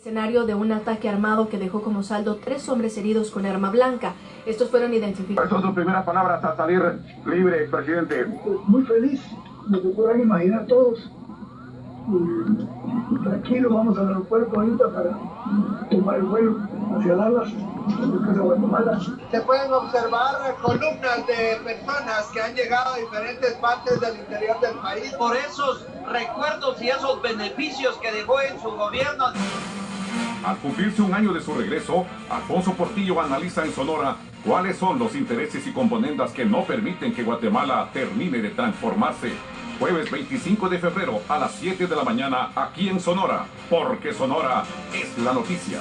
Escenario de un ataque armado que dejó como saldo 3 hombres heridos con arma blanca. Estos fueron identificados. Estas son sus primeras palabras a salir libre, presidente. Muy feliz, lo que podrán imaginar todos. Y tranquilo, vamos al aeropuerto ahorita para tomar el vuelo hacia Dallas, después de Guatemala. Se pueden observar columnas de personas que han llegado a diferentes partes del interior del país por esos recuerdos y esos beneficios que dejó en su gobierno. Al cumplirse un año de su regreso, Alfonso Portillo analiza en Sonora cuáles son los intereses y componendas que no permiten que Guatemala termine de transformarse. Jueves 25 de febrero a las 7 de la mañana aquí en Sonora, porque Sonora es la noticia.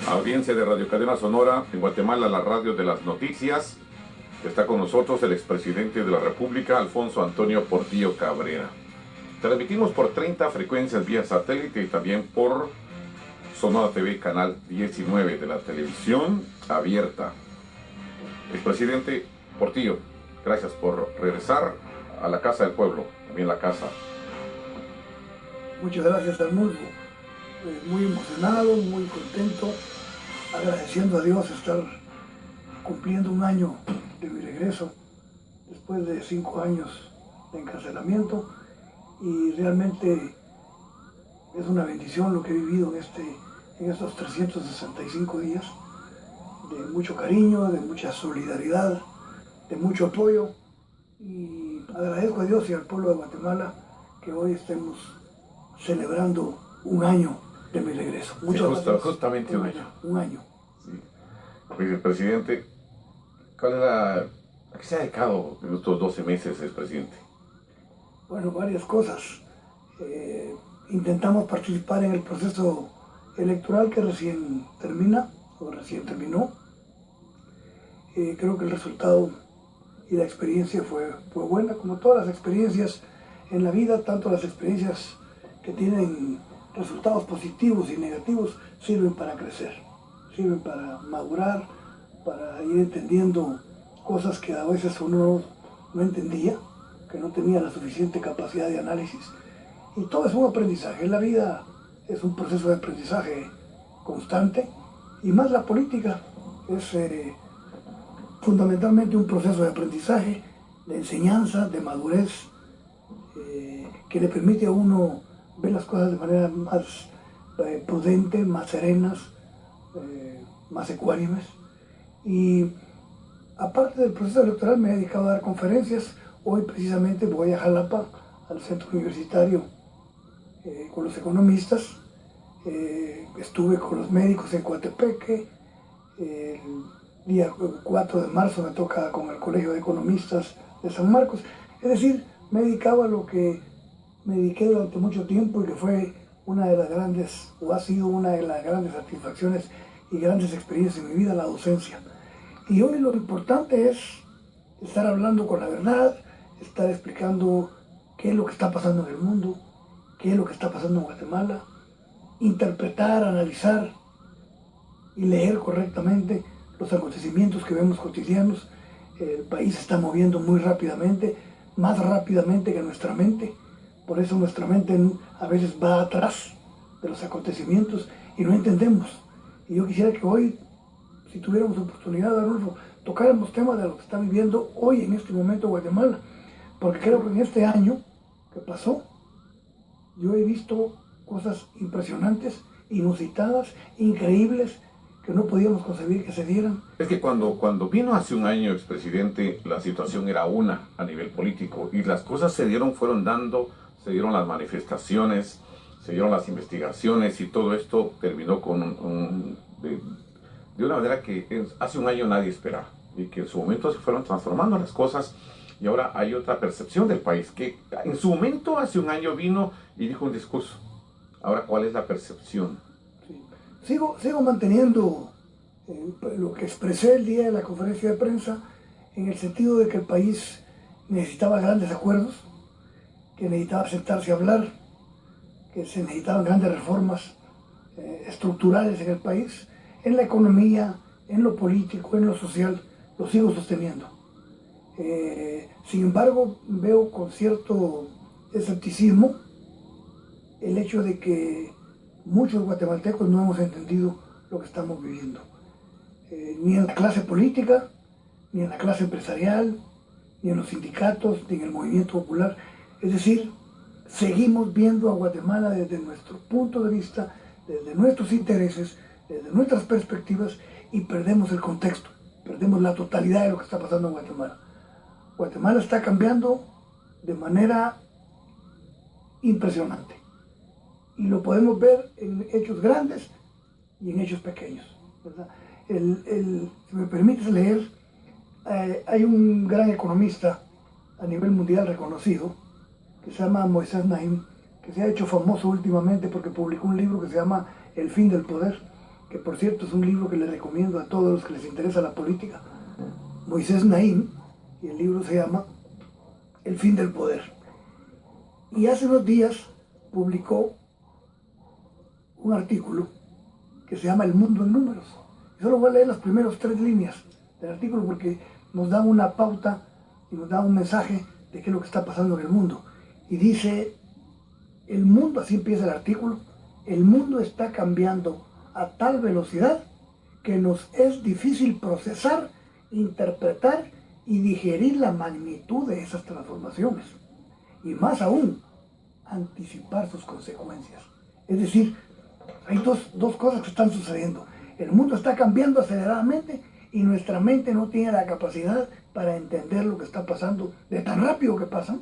Audiencia de Radio Cadena Sonora, en Guatemala, la radio de las noticias. Está con nosotros el expresidente de la República, Alfonso Antonio Portillo Cabrera. Transmitimos por 30 frecuencias vía satélite y también por Sonora TV, canal 19 de la televisión abierta. Expresidente Portillo, gracias por regresar a la Casa del Pueblo, también la casa. Muchas gracias, Arnulfo. Muy emocionado, muy contento, agradeciendo a Dios estar cumpliendo un año de mi regreso después de 5 años de encarcelamiento, y realmente es una bendición lo que he vivido en estos 365 días de mucho cariño, de mucha solidaridad, de mucho apoyo, y agradezco a Dios y al pueblo de Guatemala que hoy estemos celebrando un año de mi regreso. Muchas gracias. Justamente un año. Un año. Sí. Presidente, ¿a qué se ha dedicado en estos 12 meses, expresidente? Bueno, varias cosas. Intentamos participar en el proceso electoral que recién terminó. Creo que el resultado y la experiencia fue buena, como todas las experiencias en la vida, tanto las experiencias que tienen resultados positivos y negativos sirven para crecer, sirven para madurar, para ir entendiendo cosas que a veces uno no entendía, que no tenía la suficiente capacidad de análisis. Y todo es un aprendizaje. La vida es un proceso de aprendizaje constante, y más la política es fundamentalmente un proceso de aprendizaje, de enseñanza, de madurez, que le permite a uno ver las cosas de manera más prudente, más serenas, más ecuánimes. Y aparte del proceso electoral me he dedicado a dar conferencias. Hoy precisamente voy a Jalapa, al centro universitario, con los economistas. Estuve con los médicos en Coatepeque. El día 4 de marzo me toca con el Colegio de Economistas de San Marcos. Es decir, me he dedicado a lo que me dediqué durante mucho tiempo y que fue una de las grandes, o ha sido una de las grandes satisfacciones y grandes experiencias en mi vida, la docencia. Y hoy lo importante es estar hablando con la verdad, estar explicando qué es lo que está pasando en el mundo, qué es lo que está pasando en Guatemala, interpretar, analizar y leer correctamente los acontecimientos que vemos cotidianos. El país se está moviendo muy rápidamente, más rápidamente que nuestra mente. Por eso nuestra mente a veces va atrás de los acontecimientos y no entendemos. Y yo quisiera que hoy, si tuviéramos oportunidad, Arnulfo, tocáramos temas de lo que está viviendo hoy en este momento Guatemala. Porque creo que en este año que pasó, yo he visto cosas impresionantes, inusitadas, increíbles, que no podíamos concebir que se dieran. Es que cuando vino hace un año, expresidente, la situación era una a nivel político, y las cosas se dieron las manifestaciones, se dieron las investigaciones, y todo esto terminó con de una manera que hace un año nadie esperaba, y que en su momento se fueron transformando las cosas, y ahora hay otra percepción del país, que en su momento hace un año vino y dijo un discurso. Ahora, ¿cuál es la percepción? Sí. Sigo manteniendo lo que expresé el día de la conferencia de prensa, en el sentido de que el país necesitaba grandes acuerdos, que necesitaba sentarse a hablar, que se necesitaban grandes reformas estructurales en el país, en la economía, en lo político, en lo social. Lo sigo sosteniendo. Sin embargo, veo con cierto escepticismo el hecho de que muchos guatemaltecos no hemos entendido lo que estamos viviendo. Ni en la clase política, ni en la clase empresarial, ni en los sindicatos, ni en el movimiento popular. Es decir, seguimos viendo a Guatemala desde nuestro punto de vista, desde nuestros intereses, desde nuestras perspectivas, y perdemos el contexto, perdemos la totalidad de lo que está pasando en Guatemala. Guatemala está cambiando de manera impresionante, y lo podemos ver en hechos grandes y en hechos pequeños, ¿verdad? Si me permites leer, hay un gran economista a nivel mundial reconocido que se llama Moisés Naim, que se ha hecho famoso últimamente porque publicó un libro que se llama El fin del poder, que por cierto es un libro que le recomiendo a todos los que les interesa la política. Moisés Naim, y el libro se llama El fin del poder. Y hace unos días publicó un artículo que se llama El mundo en números. Y solo voy a leer las primeras 3 líneas del artículo porque nos da una pauta y nos da un mensaje de qué es lo que está pasando en el mundo. Y dice, el mundo, así empieza el artículo, el mundo está cambiando a tal velocidad que nos es difícil procesar, interpretar y digerir la magnitud de esas transformaciones. Y más aún, anticipar sus consecuencias. Es decir, hay dos cosas que están sucediendo. El mundo está cambiando aceleradamente y nuestra mente no tiene la capacidad para entender lo que está pasando, de tan rápido que pasan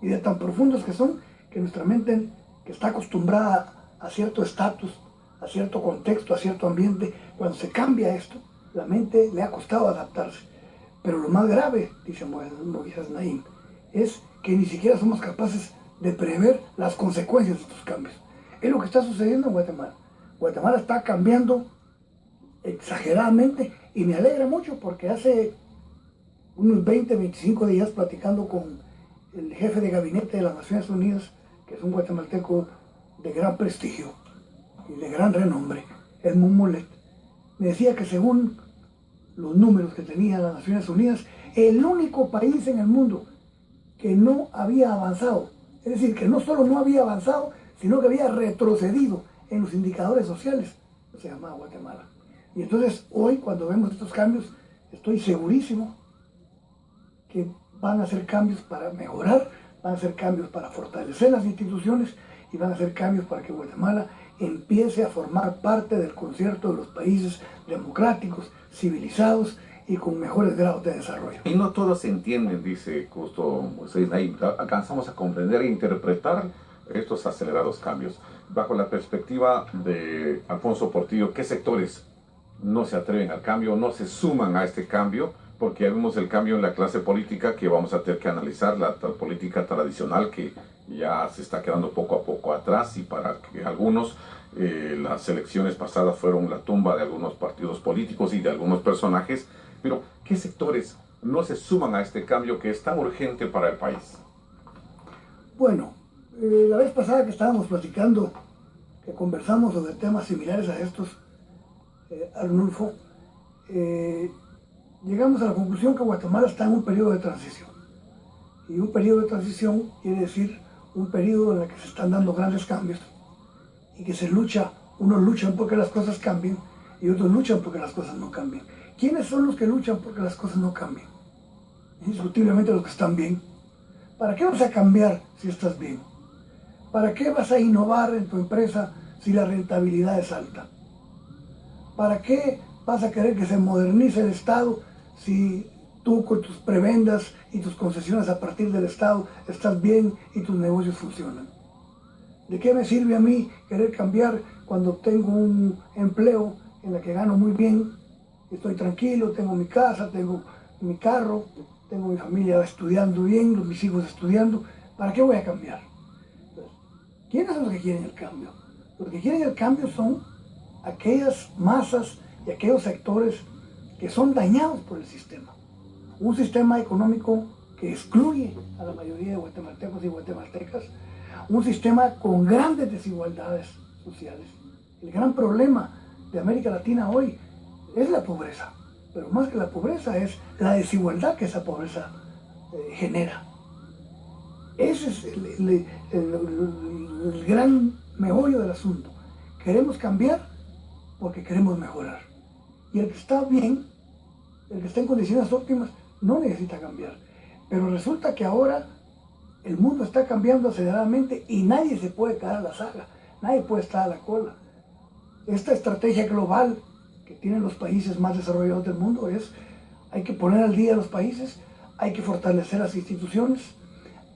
y de tan profundos que son, que nuestra mente, que está acostumbrada a cierto estatus, a cierto contexto, a cierto ambiente, cuando se cambia esto, la mente le ha costado adaptarse. Pero lo más grave, dice Moisés Naim, es que ni siquiera somos capaces de prever las consecuencias de estos cambios. Es lo que está sucediendo en Guatemala. Guatemala está cambiando exageradamente y me alegra mucho porque hace unos 20, 25 días platicando con el jefe de gabinete de las Naciones Unidas, que es un guatemalteco de gran prestigio y de gran renombre, Edmund Mulet, me decía que según los números que tenía las Naciones Unidas, el único país en el mundo que no había avanzado, es decir, que no solo no había avanzado, sino que había retrocedido en los indicadores sociales, se llamaba Guatemala. Y entonces hoy, cuando vemos estos cambios, estoy segurísimo que van a ser cambios para mejorar, van a ser cambios para fortalecer las instituciones y van a ser cambios para que Guatemala empiece a formar parte del concierto de los países democráticos, civilizados y con mejores grados de desarrollo. Y no todos entienden, dice justo Moisés Naim, alcanzamos a comprender e interpretar estos acelerados cambios. Bajo la perspectiva de Alfonso Portillo, ¿qué sectores no se atreven al cambio, no se suman a este cambio? Porque ya vemos el cambio en la clase política que vamos a tener que analizar, la política tradicional que ya se está quedando poco a poco atrás, y para que algunos las elecciones pasadas fueron la tumba de algunos partidos políticos y de algunos personajes. Pero ¿qué sectores no se suman a este cambio que es tan urgente para el país? Bueno, la vez pasada que estábamos platicando, que conversamos sobre temas similares a estos, Arnulfo, llegamos a la conclusión que Guatemala está en un periodo de transición. Y un periodo de transición quiere decir un periodo en el que se están dando grandes cambios y que se lucha, unos luchan porque las cosas cambien y otros luchan porque las cosas no cambien. ¿Quiénes son los que luchan porque las cosas no cambien? Indiscutiblemente los que están bien. ¿Para qué vas a cambiar si estás bien? ¿Para qué vas a innovar en tu empresa si la rentabilidad es alta? ¿Para qué vas a querer que se modernice el Estado si tú con tus prebendas y tus concesiones a partir del Estado estás bien y tus negocios funcionan? ¿De qué me sirve a mí querer cambiar cuando tengo un empleo en el que gano muy bien, estoy tranquilo, tengo mi casa, tengo mi carro, tengo mi familia estudiando bien, mis hijos estudiando? ¿Para qué voy a cambiar? Entonces, ¿quiénes son los que quieren el cambio? Los que quieren el cambio son aquellas masas y aquellos sectores que son dañados por el sistema. Un sistema económico que excluye a la mayoría de guatemaltecos y guatemaltecas, un sistema con grandes desigualdades sociales. El gran problema de América Latina hoy es la pobreza, pero más que la pobreza es la desigualdad que esa pobreza genera. Ese es el gran meollo del asunto. Queremos cambiar porque queremos mejorar. Y el que está bien, el que está en condiciones óptimas, no necesita cambiar. Pero resulta que ahora el mundo está cambiando aceleradamente y nadie se puede quedar a la saga, nadie puede estar a la cola. Esta estrategia global que tienen los países más desarrollados del mundo es: hay que poner al día a los países, hay que fortalecer las instituciones,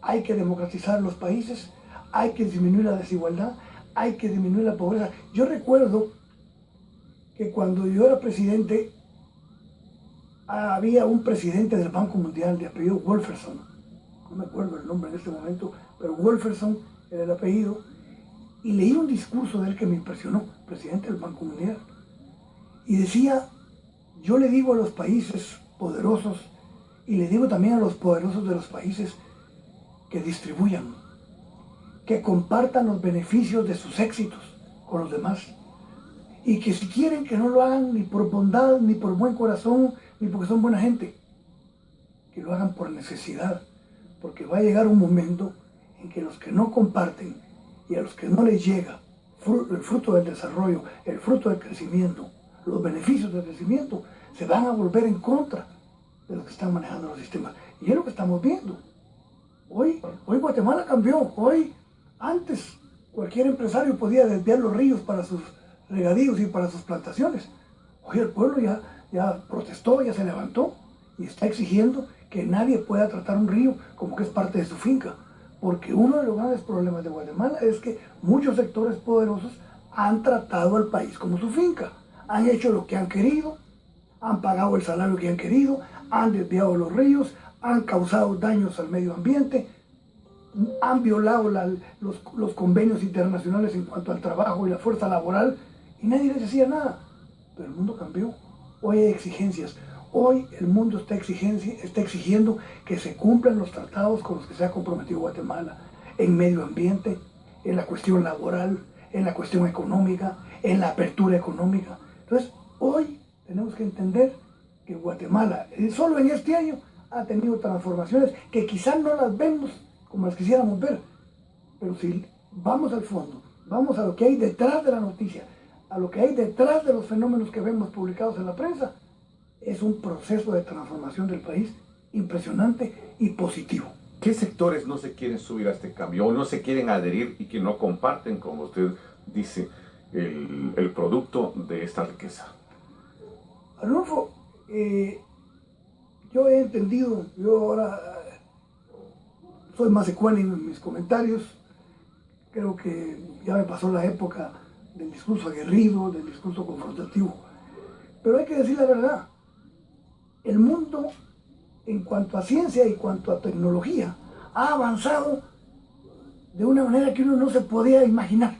hay que democratizar los países, hay que disminuir la desigualdad, hay que disminuir la pobreza. Yo recuerdo que cuando yo era presidente, había un presidente del Banco Mundial de apellido Wolferson, no me acuerdo el nombre en este momento, pero Wolferson era el apellido, y leí un discurso de él que me impresionó, presidente del Banco Mundial, y decía: yo le digo a los países poderosos, y le digo también a los poderosos de los países, que distribuyan, que compartan los beneficios de sus éxitos con los demás, y que si quieren, que no lo hagan ni por bondad, ni por buen corazón, ni porque son buena gente, que lo hagan por necesidad, porque va a llegar un momento en que los que no comparten y a los que no les llega el fruto del desarrollo, el fruto del crecimiento, los beneficios del crecimiento, se van a volver en contra de los que están manejando los sistemas. Y es lo que estamos viendo. Hoy Guatemala cambió. Hoy, antes, cualquier empresario podía desviar los ríos para sus regadíos y para sus plantaciones. Hoy el pueblo ya protestó, ya se levantó y está exigiendo que nadie pueda tratar un río como que es parte de su finca. Porque uno de los grandes problemas de Guatemala es que muchos sectores poderosos han tratado al país como su finca. Han hecho lo que han querido, han pagado el salario que han querido, han desviado los ríos, han causado daños al medio ambiente, han violado los convenios internacionales en cuanto al trabajo y la fuerza laboral, y nadie les decía nada. Pero el mundo cambió. Hoy hay exigencias. Hoy el mundo está exigiendo que se cumplan los tratados con los que se ha comprometido Guatemala, en medio ambiente, en la cuestión laboral, en la cuestión económica, en la apertura económica. Entonces, hoy tenemos que entender que Guatemala, solo en este año, ha tenido transformaciones que quizás no las vemos como las quisiéramos ver, pero si vamos al fondo, vamos a lo que hay detrás de la noticia, a lo que hay detrás de los fenómenos que vemos publicados en la prensa, es un proceso de transformación del país impresionante y positivo. ¿Qué sectores no se quieren subir a este cambio o no se quieren adherir y que no comparten, como usted dice, el producto de esta riqueza? Arnulfo, yo he entendido, yo ahora soy más ecuánime en mis comentarios, creo que ya me pasó la época del discurso aguerrido, del discurso confrontativo, pero hay que decir la verdad. El mundo, en cuanto a ciencia y cuanto a tecnología, ha avanzado de una manera que uno no se podía imaginar.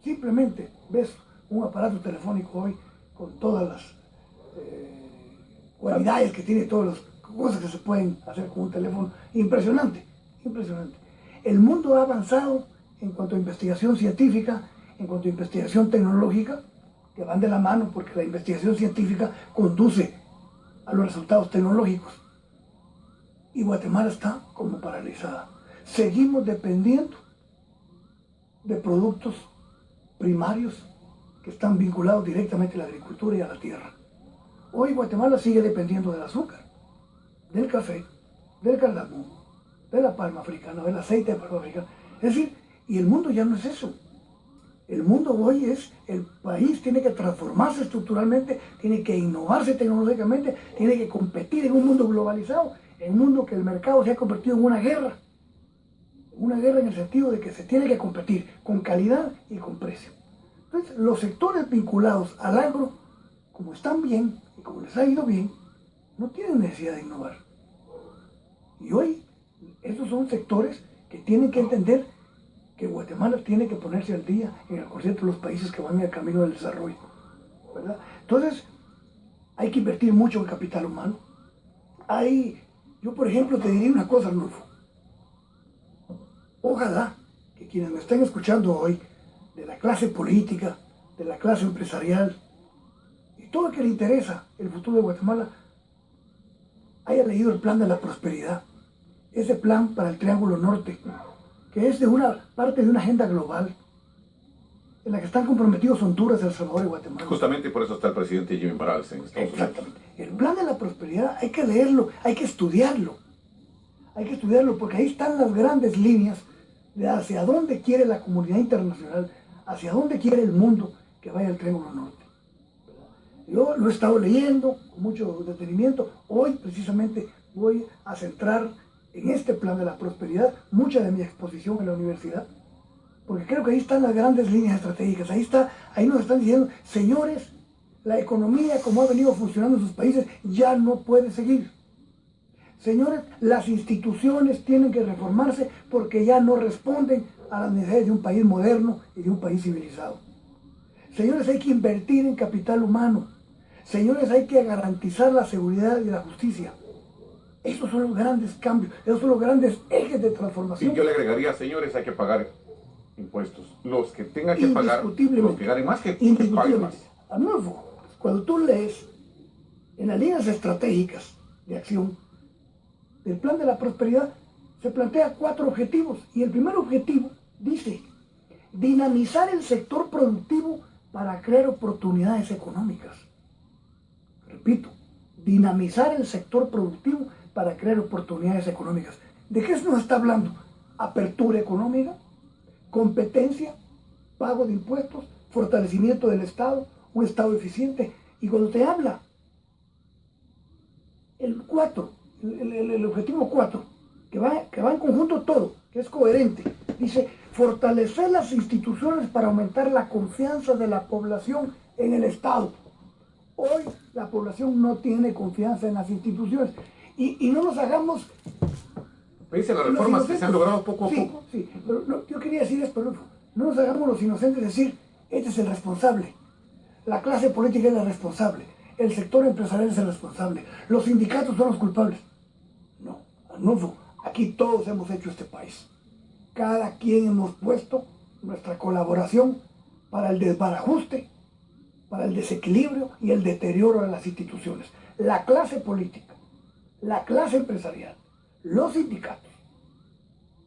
Simplemente ves un aparato telefónico hoy con todas las cualidades que tiene, todas las cosas que se pueden hacer con un teléfono. Impresionante, impresionante. El mundo ha avanzado en cuanto a investigación científica, en cuanto a investigación tecnológica, que van de la mano porque la investigación científica conduce a los resultados tecnológicos. Y Guatemala está como paralizada. Seguimos dependiendo de productos primarios que están vinculados directamente a la agricultura y a la tierra. Hoy Guatemala sigue dependiendo del azúcar, del café, del cardamón, de la palma africana, del aceite de palma africana. Es decir, y el mundo ya no es eso. El mundo hoy es, el país tiene que transformarse estructuralmente, tiene que innovarse tecnológicamente, tiene que competir en un mundo globalizado, en un mundo que el mercado se ha convertido en una guerra en el sentido de que se tiene que competir con calidad y con precio. Entonces, los sectores vinculados al agro, como están bien y como les ha ido bien, no tienen necesidad de innovar. Y hoy, estos son sectores que tienen que entender que Guatemala tiene que ponerse al día en el concierto de los países que van en el camino del desarrollo, ¿verdad? Entonces, hay que invertir mucho en capital humano. Yo, por ejemplo, te diría una cosa, Arnulfo. Ojalá que quienes me estén escuchando hoy, de la clase política, de la clase empresarial, y todo el que le interesa el futuro de Guatemala haya leído el plan de la prosperidad, ese plan para el Triángulo Norte, que es de una parte de una agenda global en la que están comprometidos Honduras, El Salvador y Guatemala. Justamente por eso está el presidente Jimmy Morales en Estados Unidos. Exactamente. El plan de la prosperidad hay que leerlo, hay que estudiarlo. Hay que estudiarlo porque ahí están las grandes líneas de hacia dónde quiere la comunidad internacional, hacia dónde quiere el mundo que vaya el Triángulo Norte. Yo lo he estado leyendo con mucho detenimiento. Hoy precisamente voy a centrar en este plan de la prosperidad mucha de mi exposición en la universidad, porque creo que ahí están las grandes líneas estratégicas. Ahí nos están diciendo, señores, la economía como ha venido funcionando en sus países ya no puede seguir. Señores, las instituciones tienen que reformarse porque ya no responden a las necesidades de un país moderno y de un país civilizado. Señores, hay que invertir en capital humano. Señores, hay que garantizar la seguridad y la justicia. Esos son los grandes cambios, esos son los grandes ejes de transformación. Y yo le agregaría, señores, hay que pagar impuestos. Los que tengan que pagar, los que ganen más, que paguen más. A nuevo, cuando tú lees en las líneas estratégicas de acción del plan de la prosperidad, se plantea 4 objetivos. Y el primer objetivo dice, dinamizar el sector productivo para crear oportunidades económicas. Repito, dinamizar el sector productivo para crear oportunidades económicas. ¿De qué nos está hablando? Apertura económica, competencia, pago de impuestos, fortalecimiento del Estado, un Estado eficiente. Y cuando te habla el objetivo 4, que va en conjunto todo, que es coherente, dice, fortalecer las instituciones para aumentar la confianza de la población en el Estado. Hoy la población no tiene confianza en las instituciones. Y no nos hagamos... Pese a las reformas que se han logrado poco a poco. Sí, pero yo quería decir esto, no nos hagamos los inocentes decir, este es el responsable. La clase política es la responsable. El sector empresarial es el responsable. Los sindicatos son los culpables. No, aquí todos hemos hecho este país. Cada quien hemos puesto nuestra colaboración para el desbarajuste, para el desequilibrio y el deterioro de las instituciones. La clase política, la clase empresarial, los sindicatos,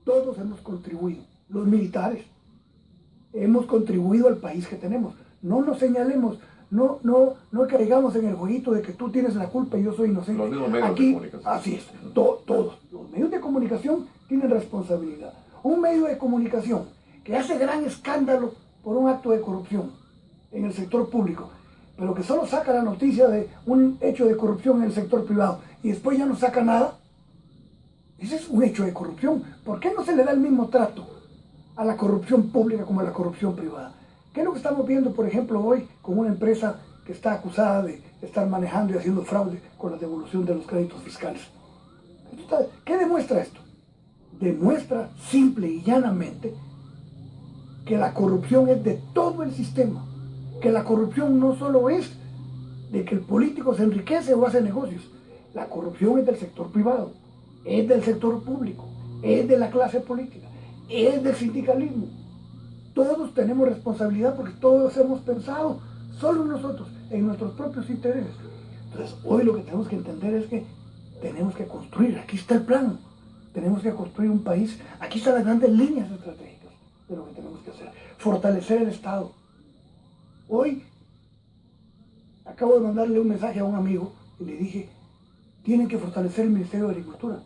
todos hemos contribuido. Los militares, hemos contribuido al país que tenemos. No nos señalemos, no caigamos en el jueguito de que tú tienes la culpa y yo soy inocente. Los mismos medios de comunicación. Así es, todos. Los medios de comunicación tienen responsabilidad. Un medio de comunicación que hace gran escándalo por un acto de corrupción en el sector público, pero que solo saca la noticia de un hecho de corrupción en el sector privado y después ya no saca nada, ese es un hecho de corrupción. ¿Por qué no se le da el mismo trato a la corrupción pública como a la corrupción privada? ¿Qué es lo que estamos viendo, por ejemplo, hoy con una empresa que está acusada de estar manejando y haciendo fraude con la devolución de los créditos fiscales? ¿Qué demuestra esto? Demuestra simple y llanamente que la corrupción es de todo el sistema, que la corrupción no solo es de que el político se enriquece o hace negocios, la corrupción es del sector privado, es del sector público, es de la clase política, es del sindicalismo. Todos tenemos responsabilidad porque todos hemos pensado solo en nosotros, en nuestros propios intereses. Entonces, hoy lo que tenemos que entender es que tenemos que construir, aquí está el plan, tenemos que construir un país, aquí están las grandes líneas estratégicas de lo que tenemos que hacer. Fortalecer el Estado. Hoy acabo de mandarle un mensaje a un amigo y le dije, tienen que fortalecer el Ministerio de Agricultura.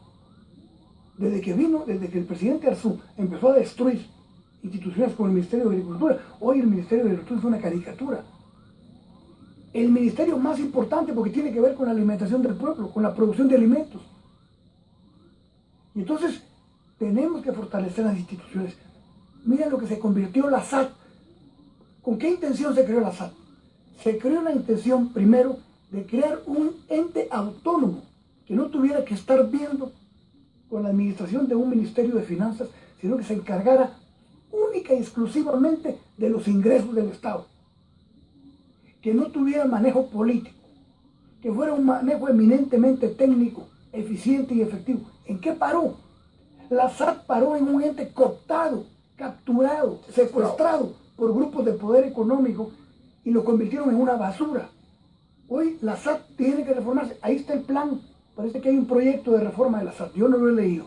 Desde que el presidente Arzú empezó a destruir instituciones como el Ministerio de Agricultura, hoy el Ministerio de Agricultura es una caricatura. El ministerio más importante porque tiene que ver con la alimentación del pueblo, con la producción de alimentos. Y entonces tenemos que fortalecer las instituciones. Miren lo que se convirtió la SAT. ¿Con qué intención se creó la SAT? Se creó la intención, primero, de crear un ente autónomo que no tuviera que estar viendo con la administración de un Ministerio de Finanzas, sino que se encargara única y exclusivamente de los ingresos del Estado. Que no tuviera manejo político, que fuera un manejo eminentemente técnico, eficiente y efectivo. ¿En qué paró? La SAT paró en un ente cooptado, capturado, secuestrado por grupos de poder económico y lo convirtieron en una basura. Hoy la SAT tiene que reformarse. Ahí está el plan. Parece que hay un proyecto de reforma de la SAT. Yo no lo he leído.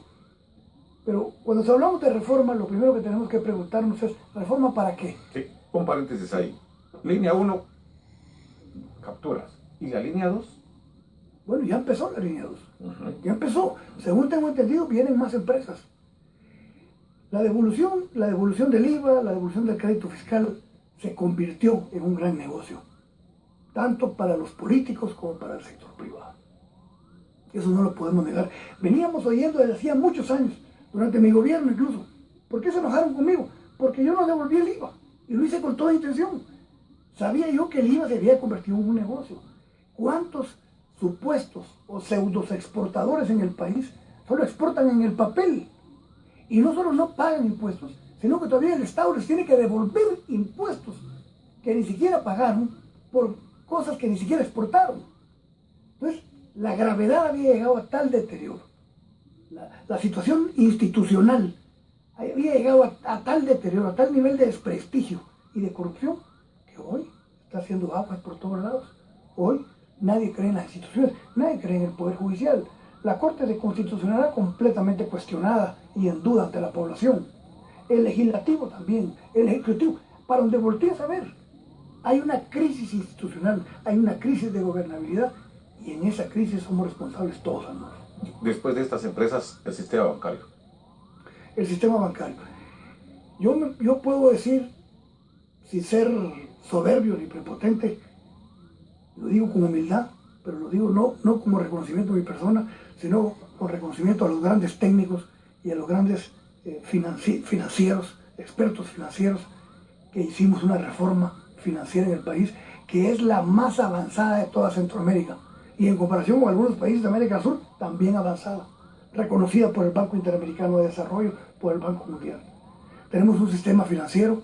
Pero cuando hablamos de reforma, lo primero que tenemos que preguntarnos es, ¿reforma para qué? Sí, un paréntesis ahí. Línea 1, capturas. ¿Y la línea 2? Bueno, ya empezó la línea 2. Ya empezó. Según tengo entendido, vienen más empresas. La devolución del IVA, la devolución del crédito fiscal se convirtió en un gran negocio, tanto para los políticos como para el sector privado. Eso no lo podemos negar. Veníamos oyendo desde hacía muchos años, durante mi gobierno incluso. ¿Por qué se enojaron conmigo? Porque yo no devolví el IVA, y lo hice con toda intención. Sabía yo que el IVA se había convertido en un negocio. ¿Cuántos supuestos o pseudos exportadores en el país solo exportan en el papel? Y no solo no pagan impuestos, sino que todavía el Estado les tiene que devolver impuestos que ni siquiera pagaron por cosas que ni siquiera exportaron. Entonces, la gravedad había llegado a tal deterioro. La situación institucional había llegado a tal deterioro, a tal nivel de desprestigio y de corrupción, que hoy está haciendo aguas por todos lados. Hoy nadie cree en las instituciones, nadie cree en el Poder Judicial. La Corte de Constitucionalidad completamente cuestionada y en duda ante la población. El Legislativo también, el Ejecutivo, para donde voltees a ver. Hay una crisis institucional, hay una crisis de gobernabilidad y en esa crisis somos responsables todos, hermano. Después de estas empresas, el sistema bancario. El sistema bancario. Yo puedo decir, sin ser soberbio ni prepotente, lo digo con humildad, pero lo digo no como reconocimiento de mi persona, sino con reconocimiento a los grandes técnicos y a los grandes financieros, expertos financieros, que hicimos una reforma financiera en el país que es la más avanzada de toda Centroamérica y en comparación con algunos países de América del Sur, también avanzada, reconocida por el Banco Interamericano de Desarrollo, por el Banco Mundial. Tenemos un sistema financiero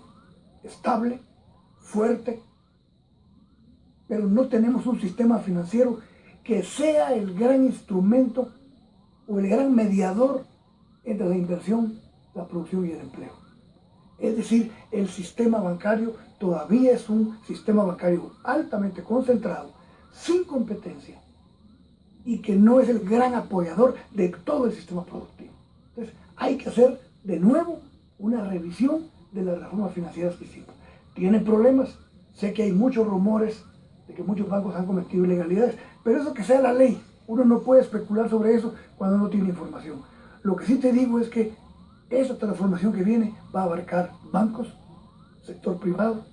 estable, fuerte, pero no tenemos un sistema financiero que sea el gran instrumento o el gran mediador entre la inversión, la producción y el empleo. Es decir, el sistema bancario todavía es un sistema bancario altamente concentrado, sin competencia, y que no es el gran apoyador de todo el sistema productivo. Entonces, hay que hacer de nuevo una revisión de las reformas financieras que hicimos. ¿Tienen problemas? Sé que hay muchos rumores de que muchos bancos han cometido ilegalidades, pero eso que sea la ley. Uno no puede especular sobre eso cuando no tiene información. Lo que sí te digo es que esa transformación que viene va a abarcar bancos, sector privado,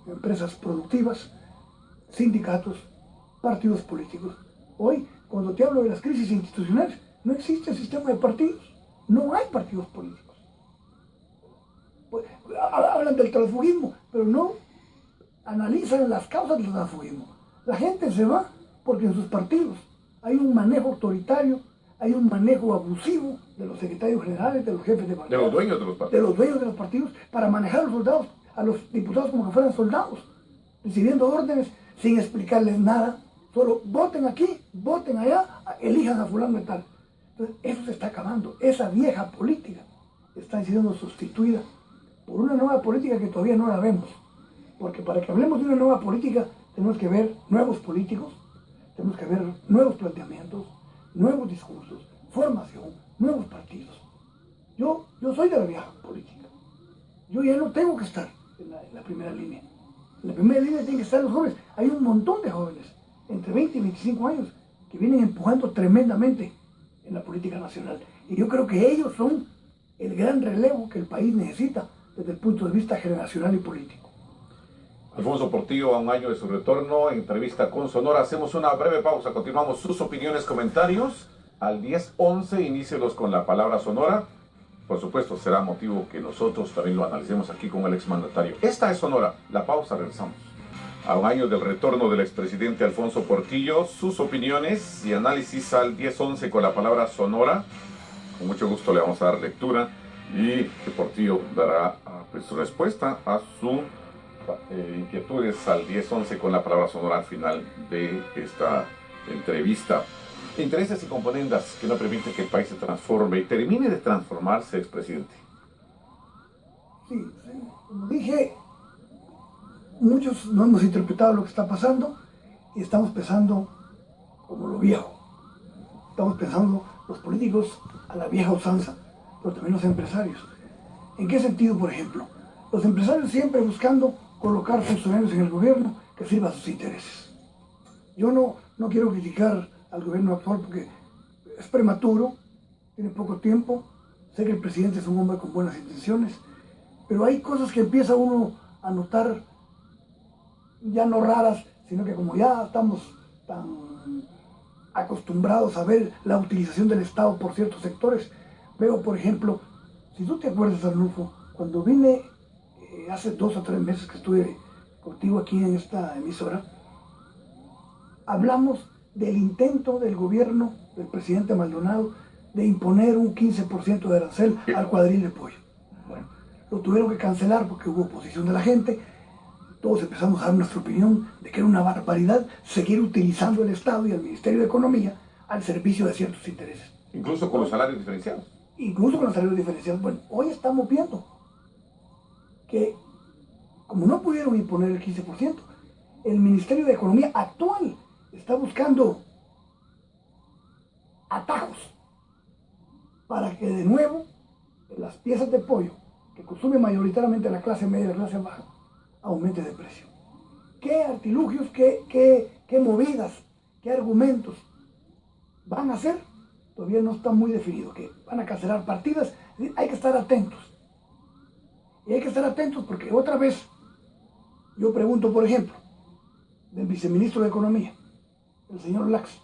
empresas productivas, sindicatos, partidos políticos. Hoy, cuando te hablo de las crisis institucionales, no existe el sistema de partidos, no hay partidos políticos. Pues, hablan del transfugismo, pero no analizan las causas del transfugismo. La gente se va porque en sus partidos hay un manejo autoritario, hay un manejo abusivo de los secretarios generales, de los jefes de partidos. De los dueños de los partidos. De los dueños de los partidos, para manejar a los soldados, a los diputados como que fueran soldados, recibiendo órdenes sin explicarles nada. Solo voten aquí, voten allá, elijan a fulano y tal. Entonces, eso se está acabando. Esa vieja política está siendo sustituida por una nueva política que todavía no la vemos. Porque para que hablemos de una nueva política, tenemos que ver nuevos políticos, tenemos que ver nuevos planteamientos, nuevos discursos, formación, nuevos partidos. Yo soy de la vieja política. Yo ya no tengo que estar en la primera línea. En la primera línea tienen que estar los jóvenes. Hay un montón de jóvenes, entre 20 y 25 años, que vienen empujando tremendamente en la política nacional. Y yo creo que ellos son el gran relevo que el país necesita desde el punto de vista generacional y político. Alfonso Portillo, a un año de su retorno, entrevista con Sonora. Hacemos una breve pausa, continuamos sus opiniones, comentarios. Al 10:11, inícielos con la palabra Sonora. Por supuesto, será motivo que nosotros también lo analicemos aquí con el exmandatario. Esta es Sonora, la pausa, regresamos. A un año del retorno del expresidente Alfonso Portillo, sus opiniones y análisis al 10:11 con la palabra Sonora. Con mucho gusto le vamos a dar lectura y que Portillo dará su respuesta a su inquietudes al 10:11 con la palabra Sonora al final de esta entrevista. Intereses y componendas que no permiten que el país se transforme y termine de transformarse, expresidente. Sí, como dije, muchos no hemos interpretado lo que está pasando y estamos pensando como lo viejo. Estamos pensando los políticos a la vieja usanza, pero también los empresarios. ¿En qué sentido, por ejemplo? Los empresarios siempre buscando colocar funcionarios en el gobierno que sirvan a sus intereses. Yo no quiero criticar al gobierno actual porque es prematuro, tiene poco tiempo, sé que el presidente es un hombre con buenas intenciones, pero hay cosas que empieza uno a notar, ya no raras, sino que como ya estamos tan acostumbrados a ver la utilización del Estado por ciertos sectores, veo, por ejemplo, si tú te acuerdas, Arnulfo, cuando vine hace 2 o 3 meses que estuve contigo aquí en esta emisora, hablamos del intento del gobierno del presidente Maldonado de imponer un 15% de arancel al cuadril de pollo. Bueno, lo tuvieron que cancelar porque hubo oposición de la gente. Todos empezamos a dar nuestra opinión de que era una barbaridad seguir utilizando el Estado y el Ministerio de Economía al servicio de ciertos intereses. Incluso con los salarios diferenciados. Incluso con los salarios diferenciados. Bueno, hoy estamos viendo que, como no pudieron imponer el 15%, el Ministerio de Economía actual está buscando atajos para que de nuevo las piezas de pollo que consume mayoritariamente la clase media y la clase baja aumente de precio. ¿Qué artilugios, qué movidas, qué argumentos van a hacer? Todavía no está muy definido, que van a cancelar partidas. Hay que estar atentos. Y hay que estar atentos porque otra vez, yo pregunto, por ejemplo, del viceministro de Economía, el señor Lax,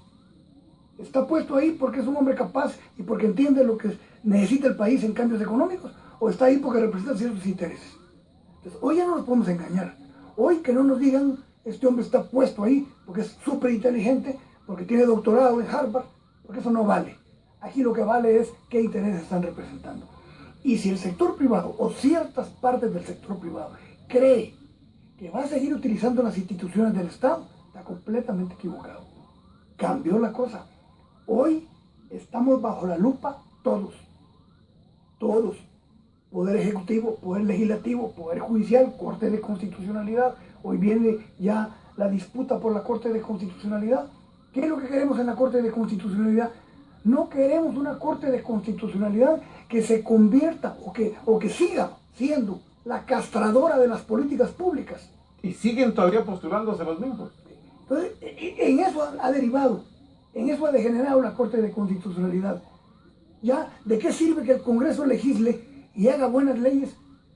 ¿está puesto ahí porque es un hombre capaz y porque entiende lo que necesita el país en cambios económicos? ¿O está ahí porque representa ciertos intereses? Entonces, hoy ya no nos podemos engañar. Hoy que no nos digan, este hombre está puesto ahí porque es súper inteligente, porque tiene doctorado en Harvard, porque eso no vale. Aquí lo que vale es qué intereses están representando. Y si el sector privado o ciertas partes del sector privado cree que va a seguir utilizando las instituciones del Estado, está completamente equivocado. Cambió la cosa. Hoy estamos bajo la lupa todos. Poder Ejecutivo, Poder Legislativo, Poder Judicial, Corte de Constitucionalidad. Hoy viene ya la disputa por la Corte de Constitucionalidad. ¿Qué es lo que queremos en la Corte de Constitucionalidad? No queremos una Corte de Constitucionalidad que se convierta o que siga siendo la castradora de las políticas públicas. Y siguen todavía postulándose los mismos. Entonces, en eso ha derivado, en eso ha degenerado la Corte de Constitucionalidad. ¿Ya de qué sirve que el Congreso legisle y haga buenas leyes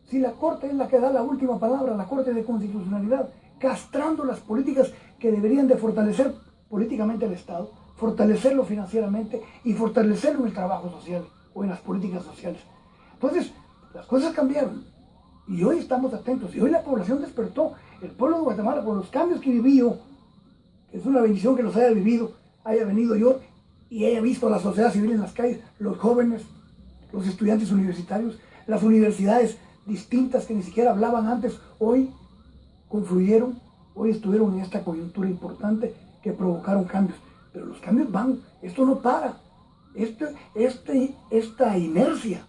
si la Corte es la que da la última palabra, la Corte de Constitucionalidad, castrando las políticas que deberían de fortalecer políticamente el Estado, fortalecerlo financieramente y fortalecerlo en el trabajo social o en las políticas sociales? Entonces, las cosas cambiaron y hoy estamos atentos y hoy la población despertó. El pueblo de Guatemala, por los cambios que vivió, que es una bendición que los haya vivido, haya venido yo y haya visto a la sociedad civil en las calles, los jóvenes, los estudiantes universitarios, las universidades distintas que ni siquiera hablaban antes, hoy confluyeron, hoy estuvieron en esta coyuntura importante que provocaron cambios. Pero los cambios van, esto no para. Esta inercia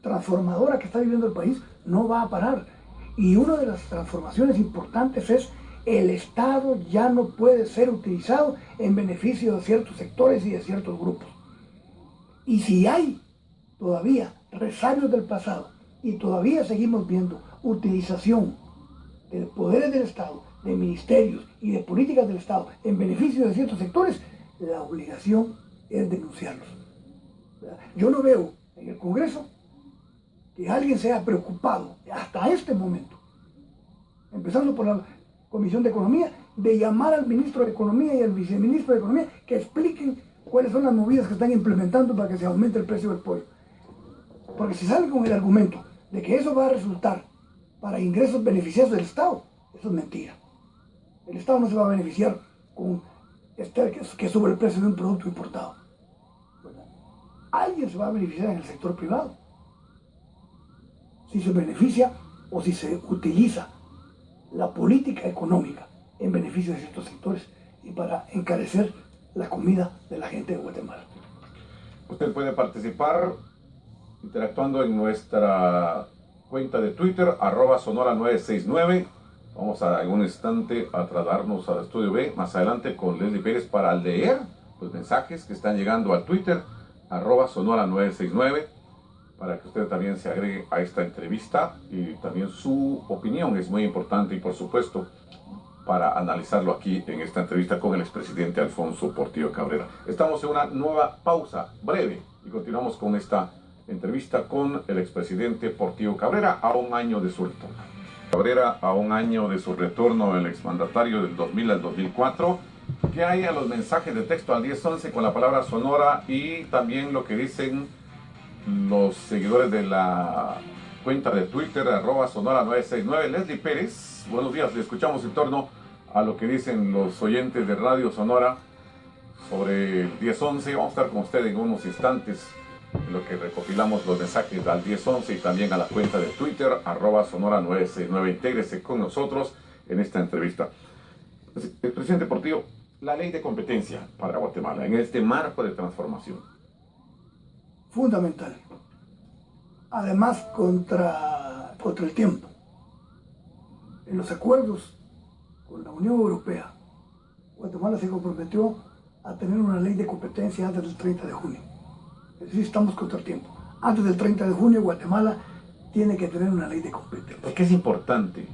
transformadora que está viviendo el país no va a parar. Y una de las transformaciones importantes es el Estado ya no puede ser utilizado en beneficio de ciertos sectores y de ciertos grupos. Y si hay todavía resabios del pasado y todavía seguimos viendo utilización de poderes del Estado, de ministerios y de políticas del Estado en beneficio de ciertos sectores, la obligación es denunciarlos. Yo no veo en el Congreso que alguien se haya preocupado hasta este momento, empezando por la Comisión de Economía, de llamar al ministro de Economía y al viceministro de Economía que expliquen cuáles son las movidas que están implementando para que se aumente el precio del pollo. Porque si salen con el argumento de que eso va a resultar para ingresos beneficiosos del Estado, eso es mentira. El Estado no se va a beneficiar con que sube el precio de un producto importado. Alguien se va a beneficiar en el sector privado. Si se beneficia o si se utiliza la política económica en beneficio de ciertos sectores y para encarecer la comida de la gente de Guatemala. Usted puede participar interactuando en nuestra cuenta de Twitter, @sonora969, Vamos a en un instante a trasladarnos al estudio B, más adelante con Leslie Pérez para leer los mensajes que están llegando al Twitter, @sonora969, para que usted también se agregue a esta entrevista y también su opinión es muy importante y por supuesto para analizarlo aquí en esta entrevista con el expresidente Alfonso Portillo Cabrera. Estamos en una nueva pausa breve y continuamos con esta entrevista con el expresidente Portillo Cabrera a un año de su retorno. Cabrera, a un año de su retorno, el exmandatario del 2000 al 2004, ¿qué hay a los mensajes de texto al 1011 con la palabra Sonora y también lo que dicen los seguidores de la cuenta de Twitter, @sonora969? Leslie Pérez, buenos días, le escuchamos en torno a lo que dicen los oyentes de Radio Sonora sobre el 1011. Vamos a estar con usted en unos instantes en lo que recopilamos los mensajes al 1011 y también a la cuenta de Twitter, @sonora969. Intégrese con nosotros en esta entrevista. El presidente Portillo, la ley de competencia para Guatemala en este marco de transformación. Fundamental. Además, contra el tiempo. En los acuerdos con la Unión Europea, Guatemala se comprometió a tener una ley de competencia antes del 30 de junio. Es decir, estamos contra el tiempo. Antes del 30 de junio, Guatemala tiene que tener una ley de competencia. ¿Por qué es importante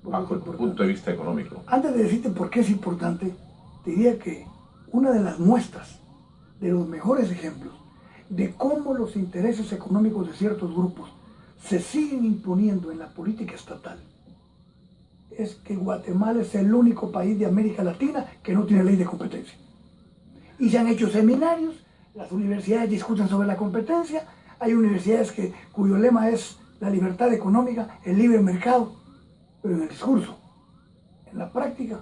bajo el punto de vista económico? Antes de decirte por qué es importante, te diría que una de las muestras, de los mejores ejemplos, de cómo los intereses económicos de ciertos grupos se siguen imponiendo en la política estatal, es que Guatemala es el único país de América Latina que no tiene ley de competencia. Y se han hecho seminarios, las universidades discuten sobre la competencia, hay universidades cuyo lema es la libertad económica, el libre mercado, pero en el discurso, en la práctica,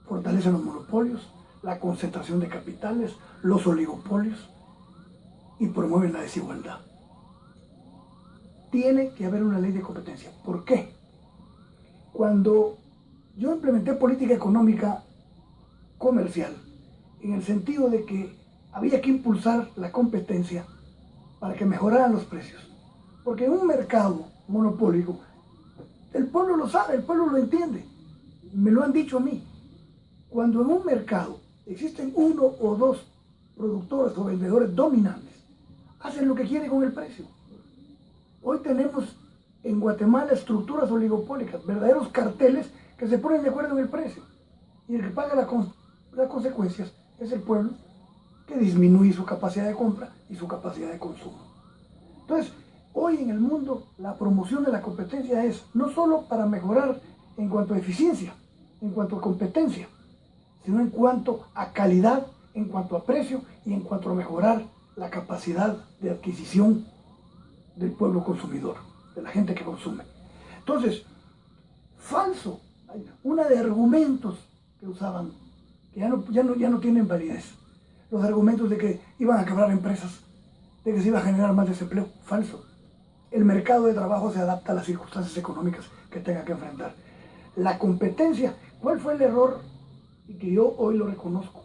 fortalecen los monopolios, la concentración de capitales, los oligopolios y promueven la desigualdad. Tiene que haber una ley de competencia. ¿Por qué? Cuando yo implementé política económica comercial, en el sentido de que había que impulsar la competencia para que mejoraran los precios. Porque en un mercado monopólico, el pueblo lo sabe, el pueblo lo entiende. Me lo han dicho a mí. Cuando en un mercado existen uno o dos productores o vendedores dominantes, hacen lo que quieren con el precio. Hoy tenemos en Guatemala estructuras oligopólicas, verdaderos carteles que se ponen de acuerdo en el precio. Y el que paga las consecuencias es el pueblo, que disminuye su capacidad de compra y su capacidad de consumo. Entonces, hoy en el mundo la promoción de la competencia es no solo para mejorar en cuanto a eficiencia, en cuanto a competencia, sino en cuanto a calidad, en cuanto a precio y en cuanto a mejorar la capacidad de adquisición del pueblo consumidor, de la gente que consume. Entonces, falso, una de argumentos que usaban, que ya no tienen validez, los argumentos de que iban a quebrar empresas, de que se iba a generar más desempleo, falso. El mercado de trabajo se adapta a las circunstancias económicas que tenga que enfrentar. La competencia, ¿cuál fue el error? Y que yo hoy lo reconozco.